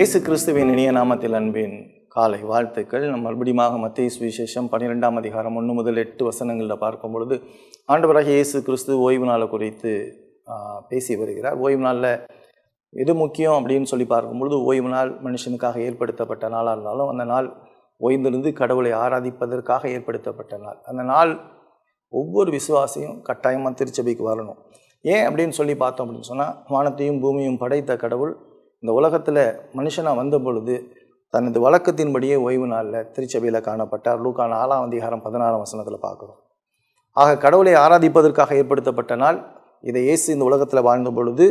இயேசு கிறிஸ்துவின் இனிய நாமத்தில் அன்பின் காலை வாழ்த்துக்கள். நம்ம மறுபடியும் மத்தேயு சுவிசேஷம் 12ஆம் அதிகாரம் 1 முதல் 8 வசனங்களில் பார்க்கும் பொழுது ஆண்டவராகிய இயேசு கிறிஸ்து ஓய்வு நாளை குறித்து பேசி வருகிறார். ஓய்வு நாளில் எது முக்கியம் அப்படின்னு சொல்லி பார்க்கும்பொழுது, ஓய்வு நாள் மனுஷனுக்காக ஏற்படுத்தப்பட்ட நாளாக இருந்தாலும் அந்த நாள் ஓய்ந்திருந்து கடவுளை ஆராதிப்பதற்காக ஏற்படுத்தப்பட்ட நாள். அந்த நாள் ஒவ்வொரு விசுவாசியும் கட்டாயமாக திருச்சபைக்கு வரணும். ஏன் அப்படின்னு சொல்லி பார்த்தோம் அப்படின்னு சொன்னால், வானத்தையும் பூமியும் படைத்த கடவுள் இந்த உலகத்தில் மனுஷனாக வந்த பொழுது தனது வழக்கத்தின்படியே ஓய்வு நாளில் திருச்சபையில் காணப்பட்டார். லூக்கா 4ஆம் அதிகாரம் 16ஆம் வசனத்தில் பார்க்குறோம். ஆக கடவுளை ஆராதிப்பதற்காக ஏற்படுத்தப்பட்ட நாள். இதை இயேசு இந்த உலகத்தில் வாழ்ந்த பொழுது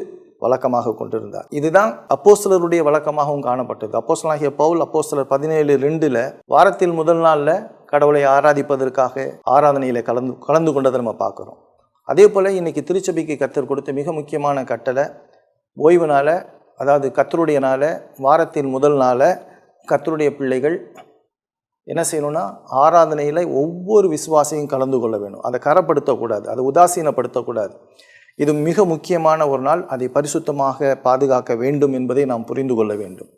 வழக்கமாக கொண்டிருந்தார். இதுதான் அப்போஸ்தலருடைய வழக்கமாகவும் காணப்பட்டது. அப்போஸ்தலனாகிய பவுல் அப்போஸ்தலர் 17:2 வாரத்தில் முதல் நாளில் கடவுளை ஆராதிப்பதற்காக ஆராதனையில் கலந்து கொண்டதை நம்ம பார்க்குறோம். அதே போல் இன்றைக்கி திருச்சபைக்கு கர்த்தர் கொடுத்த மிக முக்கியமான கட்டளை ஓய்வு நாளை, அதாவது கர்த்தருடைய நாளை, வாரத்தின் முதல் நாளை கர்த்தருடைய பிள்ளைகள் என்ன செய்யணும்னா ஆராதனையில் ஒவ்வொரு விசுவாசியும் கலந்து கொள்ள வேணும். அதை கரப்படுத்தக்கூடாது, அதை உதாசீனப்படுத்தக்கூடாது. இது மிக முக்கியமான ஒரு நாள். அதை பரிசுத்தமாக பாதுகாக்க வேண்டும் என்பதை நாம் புரிந்து கொள்ள வேண்டும்.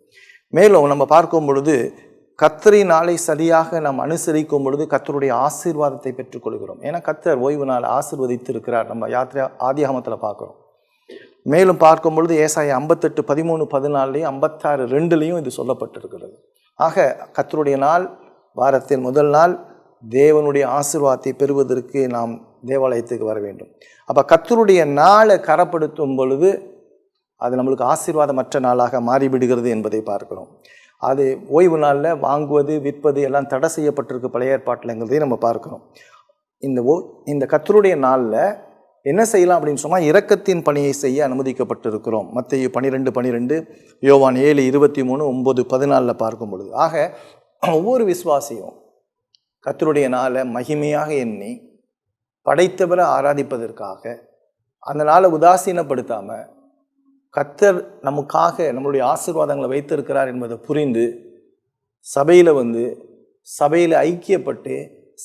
மேலும் நம்ம பார்க்கும் பொழுது கர்த்தரின் நாளை சரியாக நாம் அனுசரிக்கும் பொழுது கர்த்தருடைய ஆசீர்வாதத்தை பெற்றுக்கொள்கிறோம். ஏன்னா கர்த்தர் ஓய்வு நாளை ஆசீர்வதித்து இருக்கிறார். நம்ம ஆதியாகமத்தில் பார்க்குறோம். மேலும் பார்க்கும் பொழுது ஏசாயா 58:13-14 56:2 இது சொல்லப்பட்டிருக்கிறது. ஆக கர்த்தருடைய நாள், வாரத்தின் முதல் நாள், தேவனுடைய ஆசீர்வாதத்தை பெறுவதற்கு நாம் தேவாலயத்துக்கு வர வேண்டும். அப்போ கர்த்தருடைய நாளை கரப்படுத்தும் பொழுது அது நம்மளுக்கு ஆசீர்வாதமற்ற நாளாக மாறிவிடுகிறது என்பதை பார்க்கிறோம். அது ஓய்வு நாளில் வாங்குவது விற்பது எல்லாம் தடை செய்யப்பட்டிருக்கு பழைய ஏற்பாட்டில்ங்கிறதையும் நம்ம பார்க்கிறோம். இந்த கர்த்தருடைய நாளில் என்ன செய்யலாம் அப்படின்னு சொன்னால், இரக்கத்தின் பணியை செய்ய அனுமதிக்கப்பட்டிருக்கிறோம். மத்தேயு 12:12, யோவான் 7:23, 9:14 பார்க்கும் பொழுது. ஆக ஒவ்வொரு விசுவாசியும் கர்த்தருடைய நாளை மகிமையாக எண்ணி படைத்தவரை ஆராதிப்பதற்காக அந்த நாளை உதாசீனப்படுத்தாமல் கர்த்தர் நமக்காக நம்மளுடைய ஆசீர்வாதங்களை வைத்திருக்கிறார் என்பதை புரிந்து சபையில் ஐக்கியப்பட்டு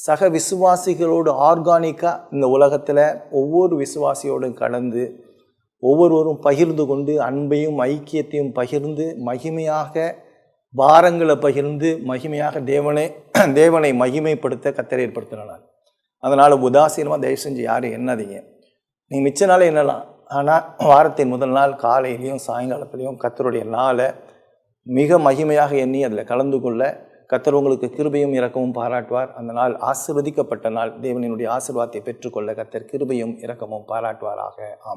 சக விசுவாசிகளோடு ஆர்கானிக்காக இந்த உலகத்தில் ஒவ்வொரு விசுவாசியோடும் கலந்து ஒவ்வொருவரும் பகிர்ந்து கொண்டு அன்பையும் ஐக்கியத்தையும் பகிர்ந்து மகிமையாக பாரங்களை பகிர்ந்து மகிமையாக தேவனை மகிமைப்படுத்த கர்த்தர் ஏற்படுத்தினார். அதனால் உதாசீனமாக தயவு செஞ்சு யாரும் எண்ணாதீங்க. நீங்கள் மிச்ச நாளே என்னலாம், ஆனால் வாரத்தின் முதல் நாள் காலையிலையும் சாயங்காலத்துலேயும் கர்த்தருடைய நாளை மிக மகிமையாக எண்ணி அதில் கலந்து கொள்ள கர்த்தர் உங்களுக்கு கிருபையும் இரக்கமும் பாராட்டுவார். அந்த நாள் ஆசீர்வதிக்கப்பட்ட நாள். தேவனினுடைய ஆசீர்வாதத்தை பெற்றுக்கொள்ள கர்த்தர் கிருபையும் இரக்கமும் பாராட்டுவாராக. ஆமென்.